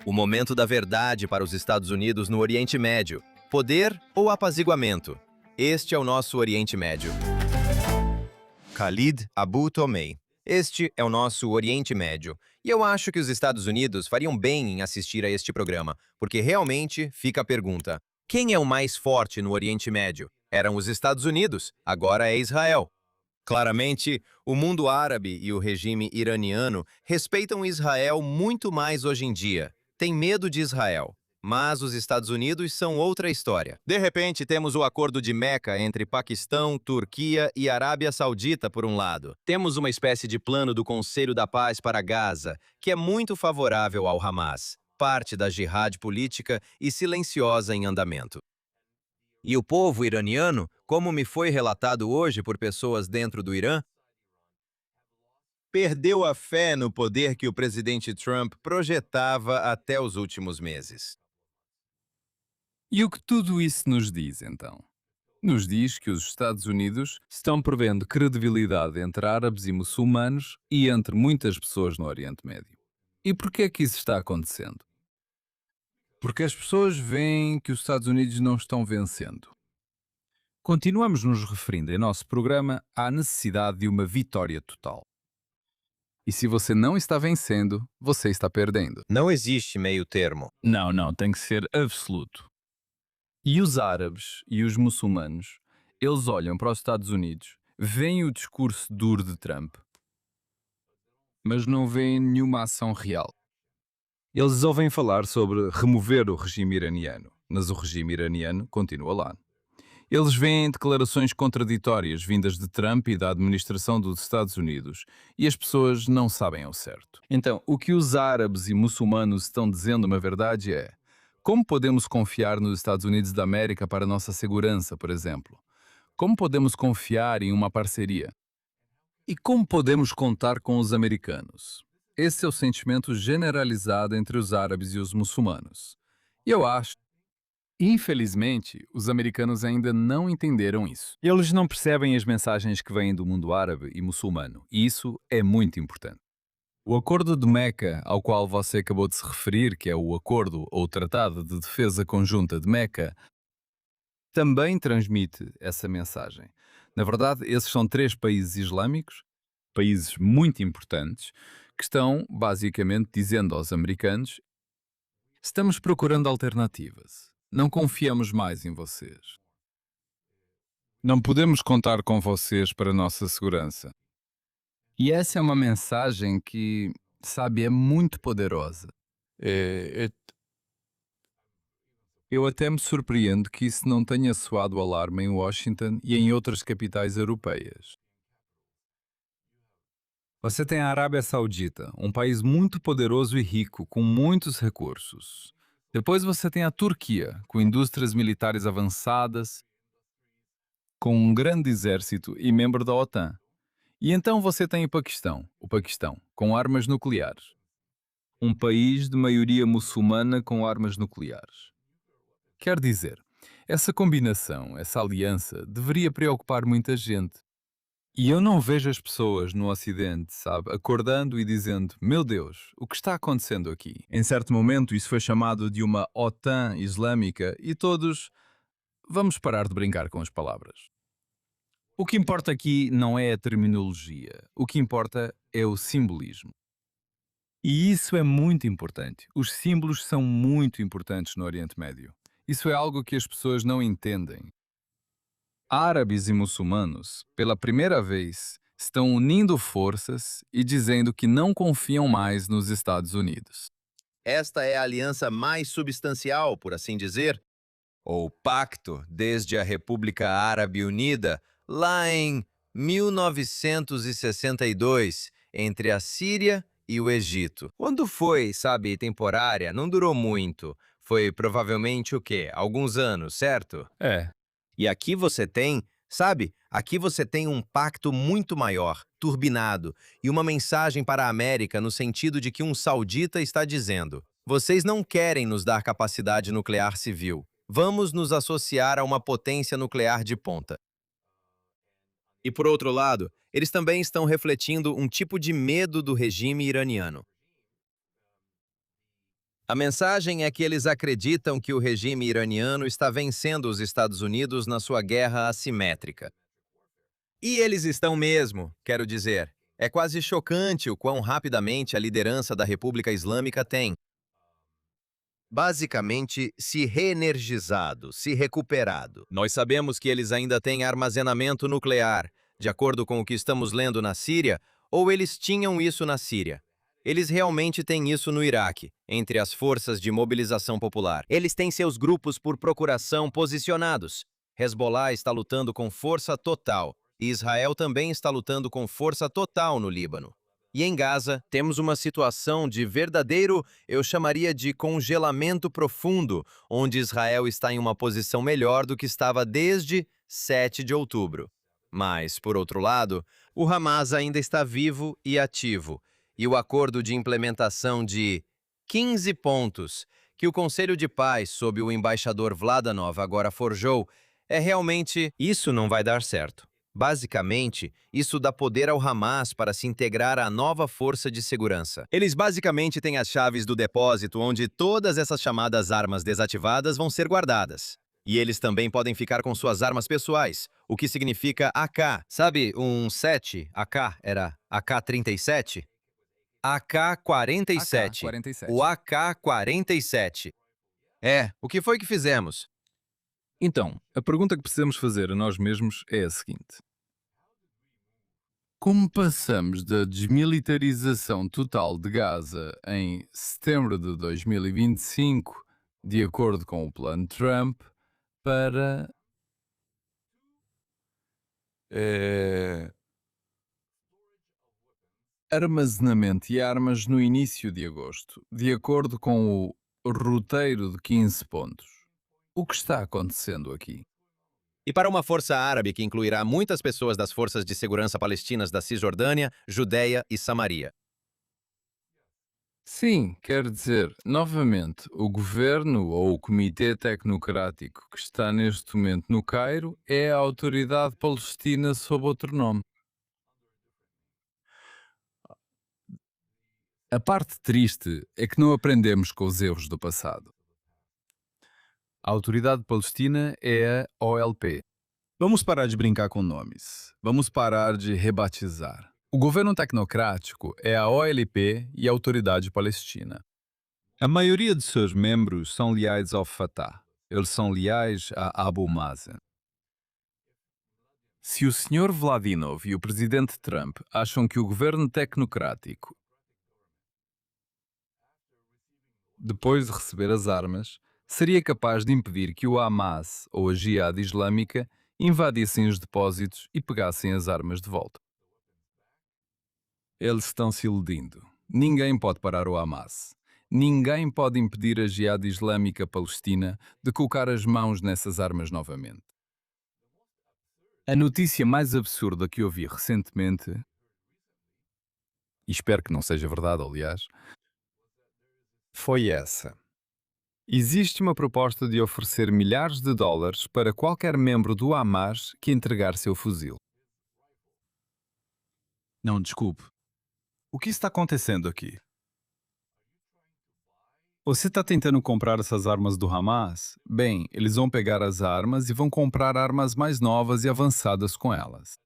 O momento da verdade para os Estados Unidos no Oriente Médio. Poder ou apaziguamento? Este é o nosso Oriente Médio. Khalid Abu Tomei. Este é o nosso Oriente Médio. E eu acho que os Estados Unidos fariam bem em assistir a este programa, porque realmente fica a pergunta: quem é o mais forte no Oriente Médio? Eram os Estados Unidos, agora é Israel. Claramente, o mundo árabe e o regime iraniano respeitam Israel muito mais hoje em dia. Tem medo de Israel. Mas os Estados Unidos são outra história. De repente, temos o acordo de Meca entre Paquistão, Turquia e Arábia Saudita, por um lado. Temos uma espécie de plano do Conselho da Paz para Gaza, que é muito favorável ao Hamas, parte da jihad política e silenciosa em andamento. E o povo iraniano, como me foi relatado hoje por pessoas dentro do Irã, perdeu a fé no poder que o presidente Trump projetava até os últimos meses. E o que tudo isso nos diz, então? Nos diz que os Estados Unidos estão perdendo credibilidade entre árabes e muçulmanos e entre muitas pessoas no Oriente Médio. E por que é que isso está acontecendo? Porque as pessoas veem que os Estados Unidos não estão vencendo. Continuamos nos referindo em nosso programa à necessidade de uma vitória total. E se você não está vencendo, você está perdendo. Não existe meio termo. Não, tem que ser absoluto. E os árabes e os muçulmanos, eles olham para os Estados Unidos, veem o discurso duro de Trump, mas não veem nenhuma ação real. Eles ouvem falar sobre remover o regime iraniano, mas o regime iraniano continua lá. Eles veem declarações contraditórias vindas de Trump e da administração dos Estados Unidos e as pessoas não sabem ao certo. Então, o que os árabes e muçulmanos estão dizendo, na verdade, é: como podemos confiar nos Estados Unidos da América para a nossa segurança, por exemplo? Como podemos confiar em uma parceria? E como podemos contar com os americanos? Esse é o sentimento generalizado entre os árabes e os muçulmanos. E eu acho, infelizmente, os americanos ainda não entenderam isso. Eles não percebem as mensagens que vêm do mundo árabe e muçulmano, e isso é muito importante. O Acordo de Meca, ao qual você acabou de se referir, que é o Acordo ou Tratado de Defesa Conjunta de Meca, também transmite essa mensagem. Na verdade, esses são três países islâmicos, países muito importantes, que estão basicamente dizendo aos americanos: estamos procurando alternativas. Não confiamos mais em vocês. Não podemos contar com vocês para a nossa segurança. E essa é uma mensagem que, sabe, é muito poderosa. Eu até me surpreendo que isso não tenha soado alarme em Washington e em outras capitais europeias. Você tem a Arábia Saudita, um país muito poderoso e rico, com muitos recursos. Depois você tem a Turquia, com indústrias militares avançadas, com um grande exército e membro da OTAN. E então você tem o Paquistão, com armas nucleares. Um país de maioria muçulmana com armas nucleares. Quer dizer, essa combinação, essa aliança, deveria preocupar muita gente. E eu não vejo as pessoas no Ocidente, sabe, acordando e dizendo: meu Deus, o que está acontecendo aqui? Em certo momento isso foi chamado de uma OTAN islâmica e todos vamos parar de brincar com as palavras. O que importa aqui não é a terminologia, o que importa é o simbolismo. E isso é muito importante. Os símbolos são muito importantes no Oriente Médio. Isso é algo que as pessoas não entendem. Árabes e muçulmanos, pela primeira vez, estão unindo forças e dizendo que não confiam mais nos Estados Unidos. Esta é a aliança mais substancial, por assim dizer, ou pacto desde a República Árabe Unida, lá em 1962, entre a Síria e o Egito. Quando foi, sabe, temporária, não durou muito. Foi provavelmente o quê? Alguns anos, certo? É, E aqui você tem, sabe, aqui você tem um pacto muito maior, turbinado, e uma mensagem para a América no sentido de que um saudita está dizendo: vocês não querem nos dar capacidade nuclear civil. Vamos nos associar a uma potência nuclear de ponta. E por outro lado, eles também estão refletindo um tipo de medo do regime iraniano. A mensagem é que eles acreditam que o regime iraniano está vencendo os Estados Unidos na sua guerra assimétrica. E eles estão mesmo, quero dizer. É quase chocante o quão rapidamente a liderança da República Islâmica tem, basicamente, se reenergizado, se recuperado. Nós sabemos que eles ainda têm armazenamento nuclear, de acordo com o que estamos lendo na Síria, ou eles tinham isso na Síria. Eles realmente têm isso no Iraque, entre as forças de mobilização popular. Eles têm seus grupos por procuração posicionados. Hezbollah está lutando com força total, e Israel também está lutando com força total no Líbano. E em Gaza, temos uma situação de verdadeiro, eu chamaria de congelamento profundo, onde Israel está em uma posição melhor do que estava desde 7 de outubro. Mas, por outro lado, o Hamas ainda está vivo e ativo, e o acordo de implementação de 15 pontos que o Conselho de Paz, sob o embaixador Vladanov, agora forjou, é realmente isso não vai dar certo. Basicamente, isso dá poder ao Hamas para se integrar à nova força de segurança. Eles basicamente têm as chaves do depósito onde todas essas chamadas armas desativadas vão ser guardadas. E eles também podem ficar com suas armas pessoais, o que significa AK. Sabe, um 7 AK era AK-37? AK-47. AK-47. O AK-47. O que foi que fizemos? Então, a pergunta que precisamos fazer a nós mesmos é a seguinte: como passamos da desmilitarização total de Gaza em setembro de 2025, de acordo com o plano Trump, para armazenamento de armas no início de agosto, de acordo com o roteiro de 15 pontos? O que está acontecendo aqui? E para uma força árabe que incluirá muitas pessoas das forças de segurança palestinas da Cisjordânia, Judéia e Samaria. Sim, quer dizer, novamente, o governo ou o comitê tecnocrático que está neste momento no Cairo é a autoridade palestina sob outro nome. A parte triste é que não aprendemos com os erros do passado. A autoridade palestina é a OLP. Vamos parar de brincar com nomes. Vamos parar de rebatizar. O governo tecnocrático é a OLP e a Autoridade Palestina. A maioria de seus membros são leais ao Fatah. Eles são leais a Abu Mazen. Se o Sr. Vladimir e o presidente Trump acham que o governo tecnocrático, depois de receber as armas, seria capaz de impedir que o Hamas ou a Jihad Islâmica invadissem os depósitos e pegassem as armas de volta, eles estão se iludindo. Ninguém pode parar o Hamas. Ninguém pode impedir a Jihad Islâmica Palestina de colocar as mãos nessas armas novamente. A notícia mais absurda que ouvi recentemente, e espero que não seja verdade, aliás, foi essa. Existe uma proposta de oferecer milhares de dólares para qualquer membro do Hamas que entregar seu fuzil. Não, desculpe. O que está acontecendo aqui? Você está tentando comprar essas armas do Hamas? Bem, eles vão pegar as armas e vão comprar armas mais novas e avançadas com elas.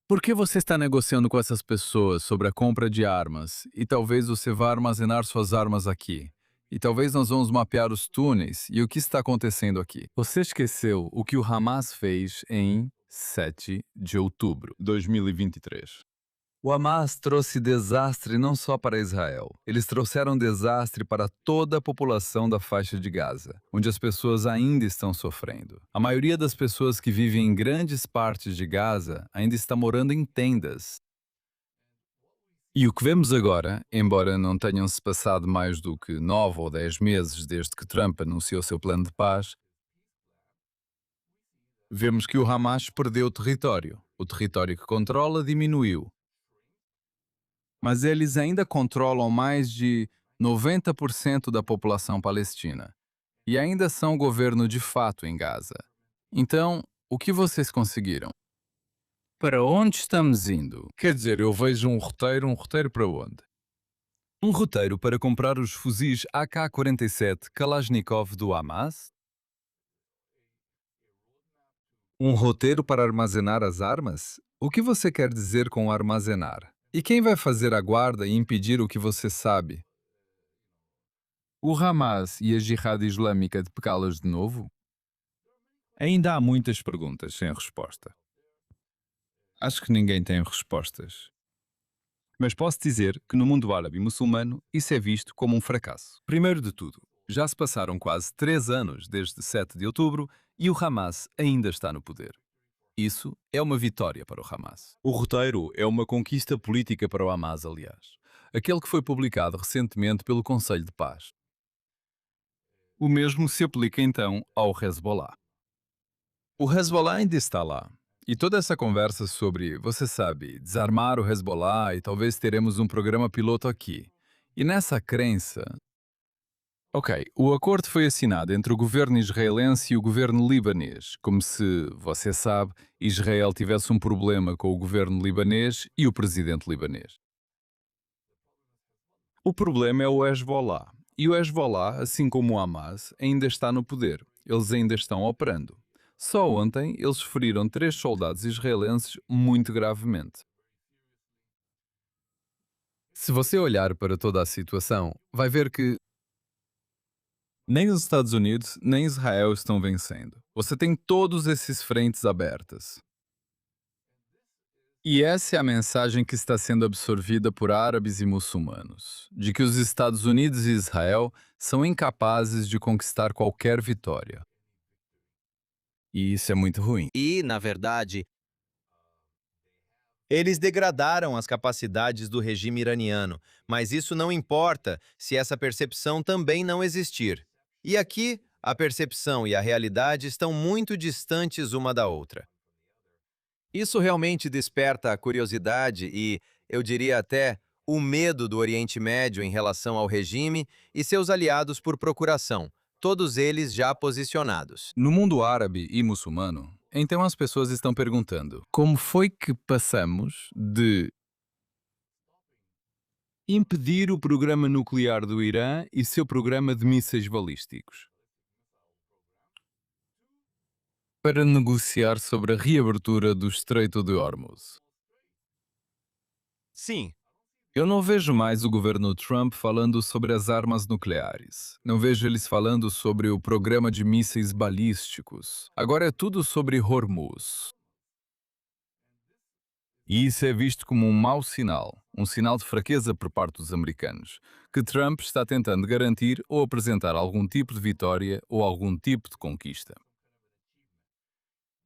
Por que você está negociando com essas pessoas sobre a compra de armas e talvez você vá armazenar suas armas aqui? E talvez nós vamos mapear os túneis e o que está acontecendo aqui? Você esqueceu o que o Hamas fez em 7 de outubro de 2023. O Hamas trouxe desastre não só para Israel. Eles trouxeram desastre para toda a população da faixa de Gaza, onde as pessoas ainda estão sofrendo. A maioria das pessoas que vivem em grandes partes de Gaza ainda está morando em tendas. E o que vemos agora, embora não tenham se passado mais do que 9 ou 10 meses desde que Trump anunciou seu plano de paz, vemos que o Hamas perdeu território. O território que controla diminuiu. Mas eles ainda controlam mais de 90% da população palestina e ainda são governo de fato em Gaza. Então, o que vocês conseguiram? Para onde estamos indo? Quer dizer, eu vejo um roteiro para onde? Um roteiro para comprar os fuzis AK-47 Kalashnikov do Hamas? Um roteiro para armazenar as armas? O que você quer dizer com armazenar? E quem vai fazer a guarda e impedir o que você sabe? O Hamas e a Jihad Islâmica de pecá-las de novo? Ainda há muitas perguntas sem resposta. Acho que ninguém tem respostas. Mas posso dizer que no mundo árabe e muçulmano isso é visto como um fracasso. Primeiro de tudo, já se passaram quase 3 anos desde 7 de outubro e o Hamas ainda está no poder. Isso é uma vitória para o Hamas. O roteiro é uma conquista política para o Hamas, aliás. Aquele que foi publicado recentemente pelo Conselho de Paz. O mesmo se aplica então ao Hezbollah. O Hezbollah ainda está lá. E toda essa conversa sobre, você sabe, desarmar o Hezbollah e talvez teremos um programa piloto aqui. E nessa crença. Ok, o acordo foi assinado entre o governo israelense e o governo libanês, como se, você sabe, Israel tivesse um problema com o governo libanês e o presidente libanês. O problema é o Hezbollah. E o Hezbollah, assim como o Hamas, ainda está no poder. Eles ainda estão operando. Só ontem eles feriram 3 soldados israelenses muito gravemente. Se você olhar para toda a situação, vai ver que nem os Estados Unidos nem Israel estão vencendo. Você tem todos esses frentes abertas. E essa é a mensagem que está sendo absorvida por árabes e muçulmanos, de que os Estados Unidos e Israel são incapazes de conquistar qualquer vitória. E isso é muito ruim. E, na verdade, eles degradaram as capacidades do regime iraniano, mas isso não importa se essa percepção também não existir. E aqui, a percepção e a realidade estão muito distantes uma da outra. Isso realmente desperta a curiosidade e, eu diria até, o medo do Oriente Médio em relação ao regime e seus aliados por procuração, todos eles já posicionados. No mundo árabe e muçulmano, então as pessoas estão perguntando como foi que passamos de impedir o programa nuclear do Irã e seu programa de mísseis balísticos para negociar sobre a reabertura do Estreito de Hormuz. Sim, Eu não vejo mais o governo Trump falando sobre as armas nucleares. Não vejo eles falando sobre o programa de mísseis balísticos. Agora é tudo sobre Hormuz. E isso é visto como um mau sinal, um sinal de fraqueza por parte dos americanos, que Trump está tentando garantir ou apresentar algum tipo de vitória ou algum tipo de conquista.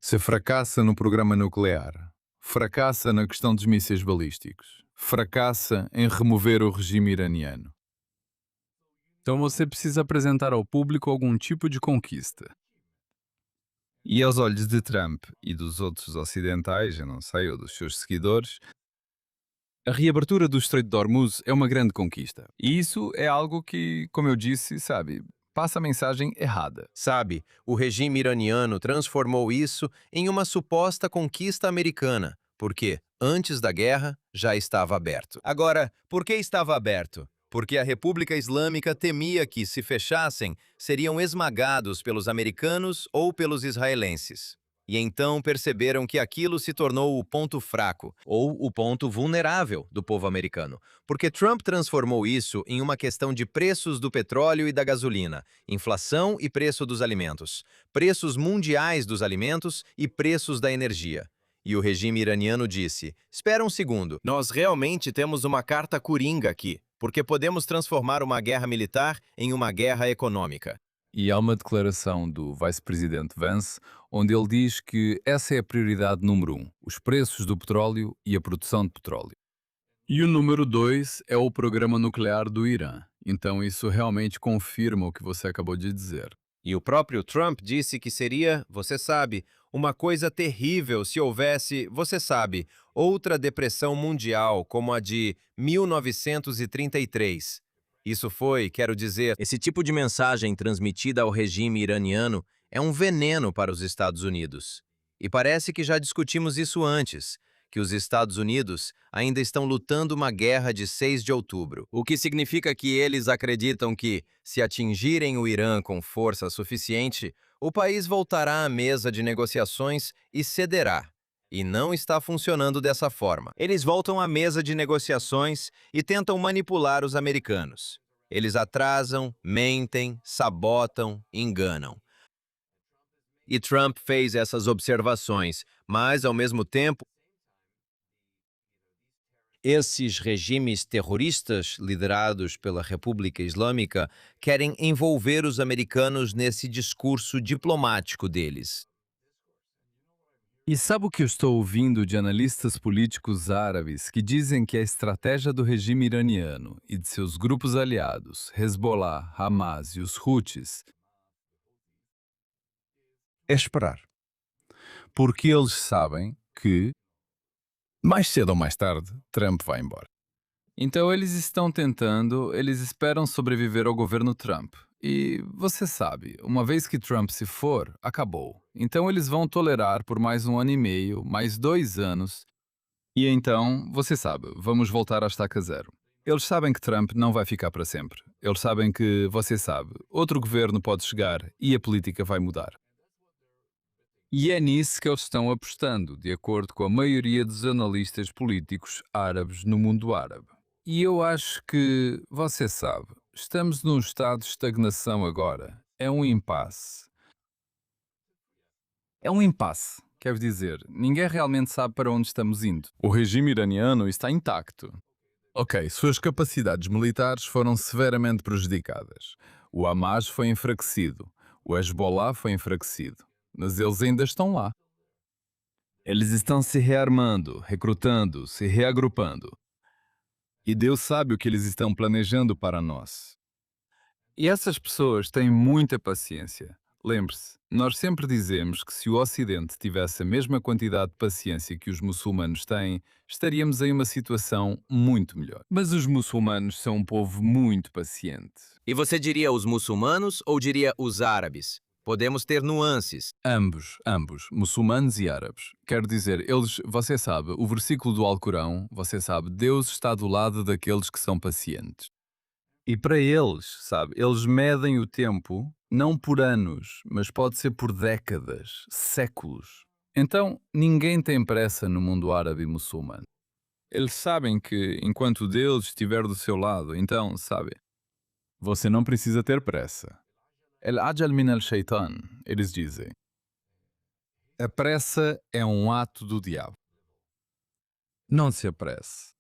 Se fracassa no programa nuclear, fracassa na questão dos mísseis balísticos, fracassa em remover o regime iraniano. Então você precisa apresentar ao público algum tipo de conquista. E aos olhos de Trump e dos outros ocidentais, eu não sei, ou dos seus seguidores, a reabertura do Estreito de Hormuz é uma grande conquista. E isso é algo que, como eu disse, sabe, passa a mensagem errada. sabe, o regime iraniano transformou isso em uma suposta conquista americana, porque, antes da guerra, já estava aberto. Agora, por que estava aberto? Porque a República Islâmica temia que, se fechassem, seriam esmagados pelos americanos ou pelos israelenses. E então perceberam que aquilo se tornou o ponto fraco, ou o ponto vulnerável do povo americano, porque Trump transformou isso em uma questão de preços do petróleo e da gasolina, inflação e preço dos alimentos, preços mundiais dos alimentos e preços da energia. E o regime iraniano disse: espera um segundo, nós realmente temos uma carta coringa aqui, porque podemos transformar uma guerra militar em uma guerra econômica. E há uma declaração do vice-presidente Vance, onde ele diz que essa é a prioridade número 1, os preços do petróleo e a produção de petróleo. E o número 2 é o programa nuclear do Irã. Então isso realmente confirma o que você acabou de dizer. E o próprio Trump disse que seria, você sabe, uma coisa terrível se houvesse, você sabe, outra depressão mundial como a de 1933. Isso foi, quero dizer, esse tipo de mensagem transmitida ao regime iraniano é um veneno para os Estados Unidos. E parece que já discutimos isso antes, que os Estados Unidos ainda estão lutando uma guerra de 6 de outubro, o que significa que eles acreditam que, se atingirem o Irã com força suficiente, o país voltará à mesa de negociações e cederá. E não está funcionando dessa forma. Eles voltam à mesa de negociações e tentam manipular os americanos. Eles atrasam, mentem, sabotam, enganam. E Trump fez essas observações, mas, ao mesmo tempo, esses regimes terroristas, liderados pela República Islâmica, querem envolver os americanos nesse discurso diplomático deles. E sabe o que eu estou ouvindo de analistas políticos árabes que dizem que a estratégia do regime iraniano e de seus grupos aliados, Hezbollah, Hamas e os Houthis, é esperar. Porque eles sabem que, mais cedo ou mais tarde, Trump vai embora. Então eles esperam sobreviver ao governo Trump. E você sabe, uma vez que Trump se for, acabou. Então eles vão tolerar por mais 1 ano e meio, mais 2 anos. E então, você sabe, vamos voltar à estaca zero. Eles sabem que Trump não vai ficar para sempre. Eles sabem que, você sabe, outro governo pode chegar e a política vai mudar. E é nisso que eles estão apostando, de acordo com a maioria dos analistas políticos árabes no mundo árabe. E eu acho que, você sabe, estamos num estado de estagnação agora. É um impasse. É um impasse, quer dizer, ninguém realmente sabe para onde estamos indo. O regime iraniano está intacto. Ok, suas capacidades militares foram severamente prejudicadas. O Hamas foi enfraquecido. O Hezbollah foi enfraquecido. Mas eles ainda estão lá. Eles estão se rearmando, recrutando, se reagrupando. E Deus sabe o que eles estão planejando para nós. E essas pessoas têm muita paciência. Lembre-se, nós sempre dizemos que se o Ocidente tivesse a mesma quantidade de paciência que os muçulmanos têm, estaríamos em uma situação muito melhor. Mas os muçulmanos são um povo muito paciente. E você diria os muçulmanos ou diria os árabes? Podemos ter nuances. Ambos, muçulmanos e árabes. Quero dizer, você sabe, o versículo do Alcorão, você sabe, Deus está do lado daqueles que são pacientes. E para eles, sabe, eles medem o tempo não por anos, mas pode ser por décadas, séculos. Então, ninguém tem pressa no mundo árabe e muçulmano. Eles sabem que, enquanto Deus estiver do seu lado, então, sabe, você não precisa ter pressa. El-ajal min al-shaytan, eles dizem. A pressa é um ato do diabo. Não se apresse.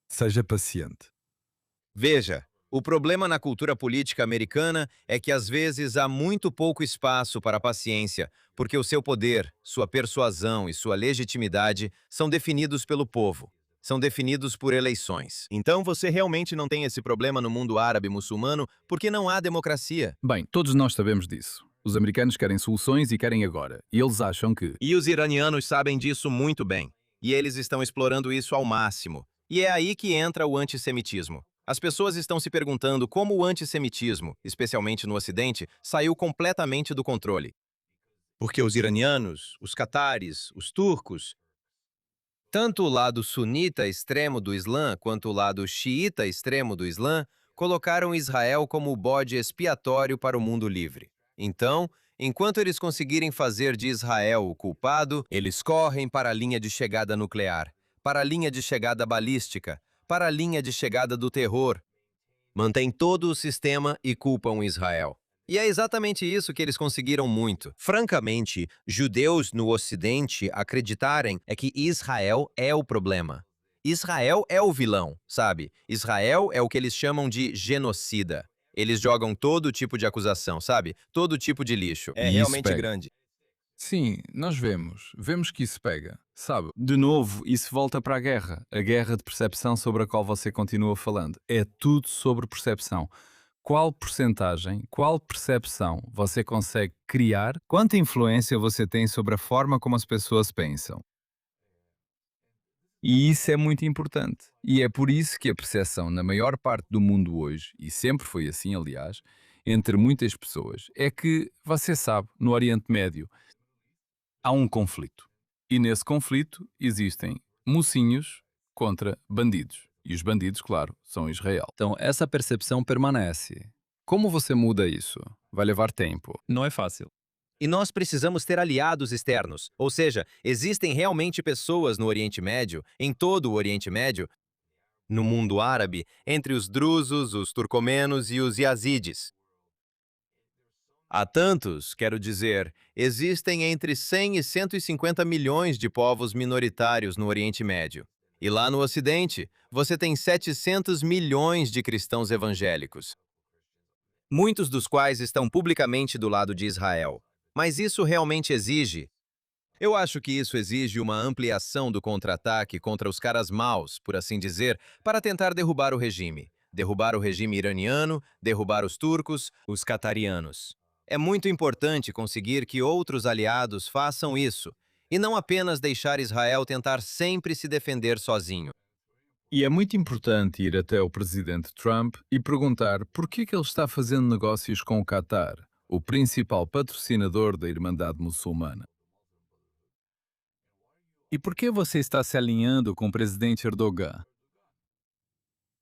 Seja paciente. Veja, o problema na cultura política americana é que às vezes há muito pouco espaço para a paciência, porque o seu poder, sua persuasão e sua legitimidade são definidos pelo povo, são definidos por eleições. Então você realmente não tem esse problema no mundo árabe e muçulmano porque não há democracia. Bem, todos nós sabemos disso. Os americanos querem soluções e querem agora. E eles acham que... E os iranianos sabem disso muito bem. E eles estão explorando isso ao máximo. E é aí que entra o antissemitismo. As pessoas estão se perguntando como o antissemitismo, especialmente no Ocidente, saiu completamente do controle. Porque os iranianos, os catares, os turcos, tanto o lado sunita extremo do Islã quanto o lado xiita extremo do Islã, colocaram Israel como o bode expiatório para o mundo livre. Então, enquanto eles conseguirem fazer de Israel o culpado, eles correm para a linha de chegada nuclear, para a linha de chegada balística, para a linha de chegada do terror. Mantêm todo o sistema e culpam Israel. E é exatamente isso que eles conseguiram muito. Francamente, judeus no Ocidente acreditarem é que Israel é o problema. Israel é o vilão, sabe? Israel é o que eles chamam de genocida. Eles jogam todo tipo de acusação, sabe? Todo tipo de lixo. É E isso realmente pega. grande. Sim, nós vemos que isso pega, sabe? De novo, isso volta para a guerra de percepção sobre a qual você continua falando. É tudo sobre percepção. Qual percentagem, qual percepção você consegue criar? Quanta influência você tem sobre a forma como as pessoas pensam? E isso é muito importante. E é por isso que a percepção na maior parte do mundo hoje, e sempre foi assim, aliás, entre muitas pessoas, é que, você sabe, no Oriente Médio, há um conflito. E nesse conflito existem mocinhos contra bandidos. E os bandidos, claro, são Israel. Então, essa percepção permanece. Como você muda isso? Vai levar tempo. Não é fácil. E nós precisamos ter aliados externos, ou seja, existem realmente pessoas no Oriente Médio, em todo o Oriente Médio, no mundo árabe, entre os drusos, os turcomenos e os yazidis. Há tantos, quero dizer, existem entre 100 e 150 milhões de povos minoritários no Oriente Médio. E lá no Ocidente, você tem 700 milhões de cristãos evangélicos, muitos dos quais estão publicamente do lado de Israel. Mas isso realmente exige? Eu acho que isso exige uma ampliação do contra-ataque contra os caras maus, por assim dizer, para tentar derrubar o regime. Derrubar o regime iraniano, derrubar os turcos, os catarianos. É muito importante conseguir que outros aliados façam isso, e não apenas deixar Israel tentar sempre se defender sozinho. E é muito importante ir até o presidente Trump e perguntar por que ele está fazendo negócios com o Qatar, o principal patrocinador da Irmandade Muçulmana. E por que você está se alinhando com o presidente Erdogan?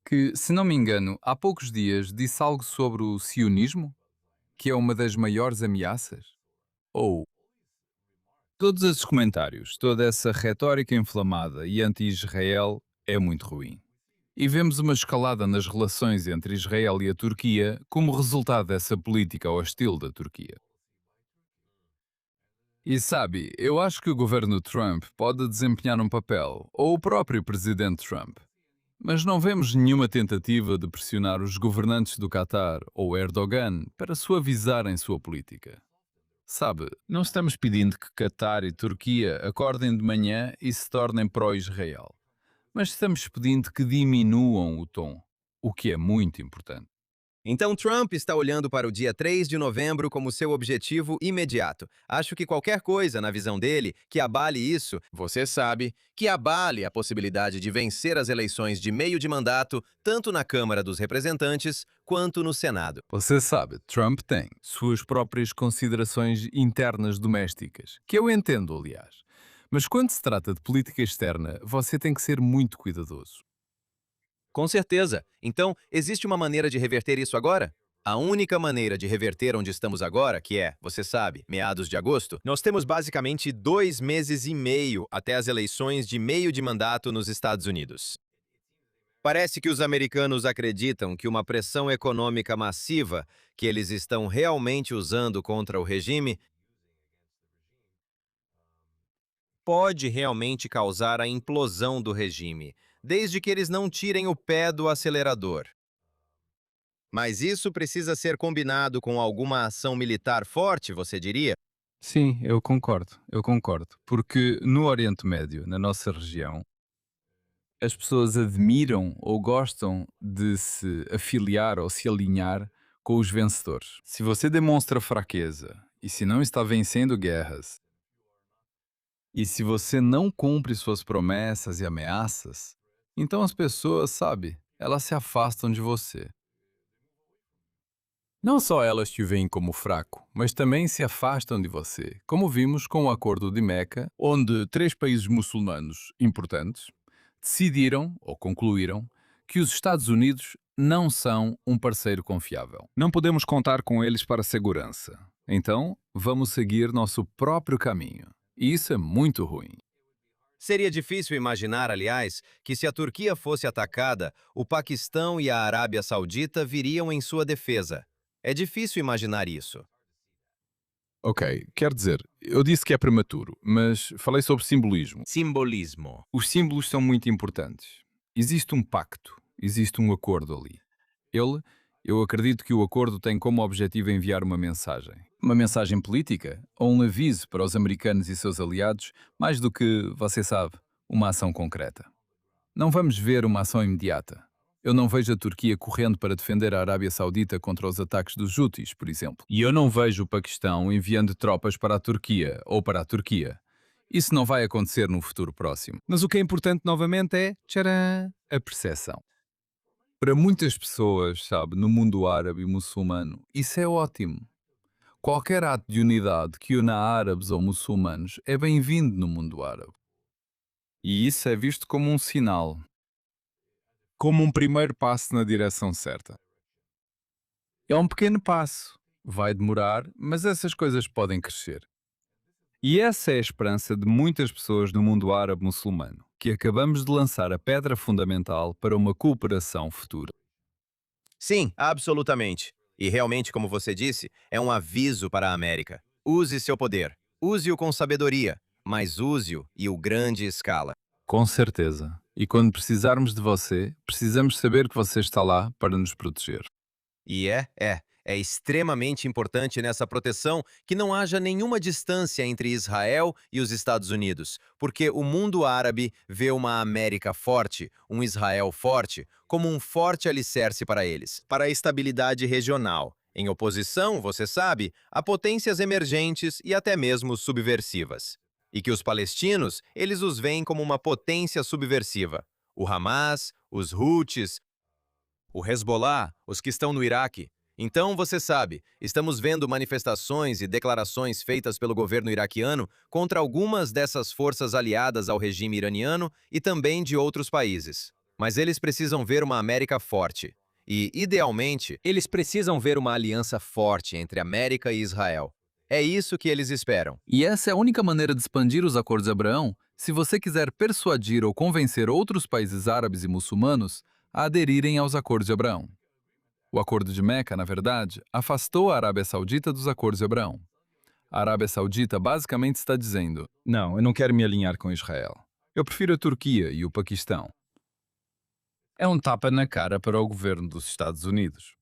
Que, se não me engano, há poucos dias disse algo sobre o sionismo, que é uma das maiores ameaças? Ou todos esses comentários, toda essa retórica inflamada e anti-Israel é muito ruim. E vemos uma escalada nas relações entre Israel e a Turquia como resultado dessa política hostil da Turquia. E sabe, eu acho que o governo Trump pode desempenhar um papel, ou o próprio presidente Trump. Mas não vemos nenhuma tentativa de pressionar os governantes do Qatar ou Erdogan para suavizarem sua política. Sabe, não estamos pedindo que Qatar e Turquia acordem de manhã e se tornem pró-Israel. Mas estamos pedindo que diminuam o tom, o que é muito importante. Então Trump está olhando para o dia 3 de novembro como seu objetivo imediato. Acho que qualquer coisa, na visão dele, que abale isso, você sabe, que abale a possibilidade de vencer as eleições de meio de mandato, tanto na Câmara dos Representantes quanto no Senado. Você sabe, Trump tem suas próprias considerações internas domésticas, que eu entendo, aliás. Mas quando se trata de política externa, você tem que ser muito cuidadoso. Com certeza. Então, existe uma maneira de reverter isso agora? A única maneira de reverter onde estamos agora, que é, você sabe, meados de agosto, nós temos basicamente 2 meses e meio até as eleições de meio de mandato nos Estados Unidos. Parece que os americanos acreditam que uma pressão econômica massiva que eles estão realmente usando contra o regime pode realmente causar a implosão do regime, desde que eles não tirem o pé do acelerador. Mas isso precisa ser combinado com alguma ação militar forte, você diria? Sim, eu concordo. Porque no Oriente Médio, na nossa região, as pessoas admiram ou gostam de se afiliar ou se alinhar com os vencedores. Se você demonstra fraqueza e se não está vencendo guerras, e se você não cumpre suas promessas e ameaças, então as pessoas, sabe, elas se afastam de você. Não só elas te veem como fraco, mas também se afastam de você, como vimos com o Acordo de Meca, onde 3 países muçulmanos importantes decidiram, ou concluíram, que os Estados Unidos não são um parceiro confiável. Não podemos contar com eles para segurança. Então, vamos seguir nosso próprio caminho. E isso é muito ruim. Seria difícil imaginar, aliás, que se a Turquia fosse atacada, o Paquistão e a Arábia Saudita viriam em sua defesa. É difícil imaginar isso. Ok, quer dizer, eu disse que é prematuro, mas falei sobre simbolismo. Simbolismo. Os símbolos são muito importantes. Existe um pacto, existe um acordo ali. Eu acredito que o acordo tem como objetivo enviar uma mensagem. Uma mensagem política ou um aviso para os americanos e seus aliados, mais do que, você sabe, uma ação concreta. Não vamos ver uma ação imediata. Eu não vejo a Turquia correndo para defender a Arábia Saudita contra os ataques dos Houthis, por exemplo. E eu não vejo o Paquistão enviando tropas para a Turquia ou para a Turquia. Isso não vai acontecer no futuro próximo. Mas o que é importante novamente é, tcharam, a percepção. Para muitas pessoas, sabe, no mundo árabe e muçulmano, isso é ótimo. Qualquer ato de unidade que una árabes ou muçulmanos é bem-vindo no mundo árabe. E isso é visto como um sinal. Como um primeiro passo na direção certa. É um pequeno passo. Vai demorar, mas essas coisas podem crescer. E essa é a esperança de muitas pessoas no mundo árabe muçulmano, que acabamos de lançar a pedra fundamental para uma cooperação futura. Sim, absolutamente. E realmente, como você disse, é um aviso para a América. Use seu poder. Use-o com sabedoria, mas use-o em grande escala. Com certeza. E quando precisarmos de você, precisamos saber que você está lá para nos proteger. E é extremamente importante nessa proteção que não haja nenhuma distância entre Israel e os Estados Unidos, porque o mundo árabe vê uma América forte, um Israel forte, como um forte alicerce para eles, para a estabilidade regional, em oposição, você sabe, a potências emergentes e até mesmo subversivas. E que os palestinos, eles os veem como uma potência subversiva. O Hamas, os Houthis, o Hezbollah, os que estão no Iraque. Então, você sabe, estamos vendo manifestações e declarações feitas pelo governo iraquiano contra algumas dessas forças aliadas ao regime iraniano e também de outros países. Mas eles precisam ver uma América forte. E, idealmente, eles precisam ver uma aliança forte entre América e Israel. É isso que eles esperam. E essa é a única maneira de expandir os acordos de Abraão se você quiser persuadir ou convencer outros países árabes e muçulmanos a aderirem aos acordos de Abraão. O Acordo de Meca, na verdade, afastou a Arábia Saudita dos acordos de Abraão. A Arábia Saudita basicamente está dizendo: não, eu não quero me alinhar com Israel. Eu prefiro a Turquia e o Paquistão. É um tapa na cara para o governo dos Estados Unidos.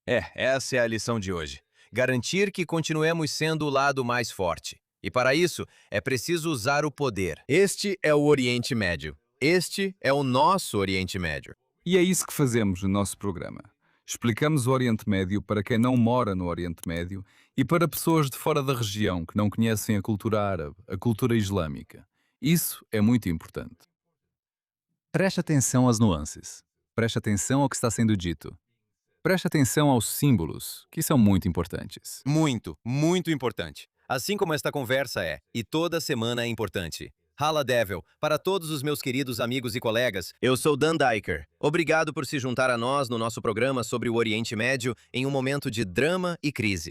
Essa é a lição de hoje. Garantir que continuemos sendo o lado mais forte. E para isso, é preciso usar o poder. Este é o Oriente Médio. Este é o nosso Oriente Médio. E é isso que fazemos no nosso programa. Explicamos o Oriente Médio para quem não mora no Oriente Médio e para pessoas de fora da região que não conhecem a cultura árabe, a cultura islâmica. Isso é muito importante. Preste atenção às nuances. Preste atenção ao que está sendo dito. Preste atenção aos símbolos, que são muito importantes. Muito, muito importante. Assim como esta conversa é, e toda semana é importante. Hala Devil, para todos os meus queridos amigos e colegas, eu sou Dan Diker. Obrigado por se juntar a nós no nosso programa sobre o Oriente Médio em um momento de drama e crise.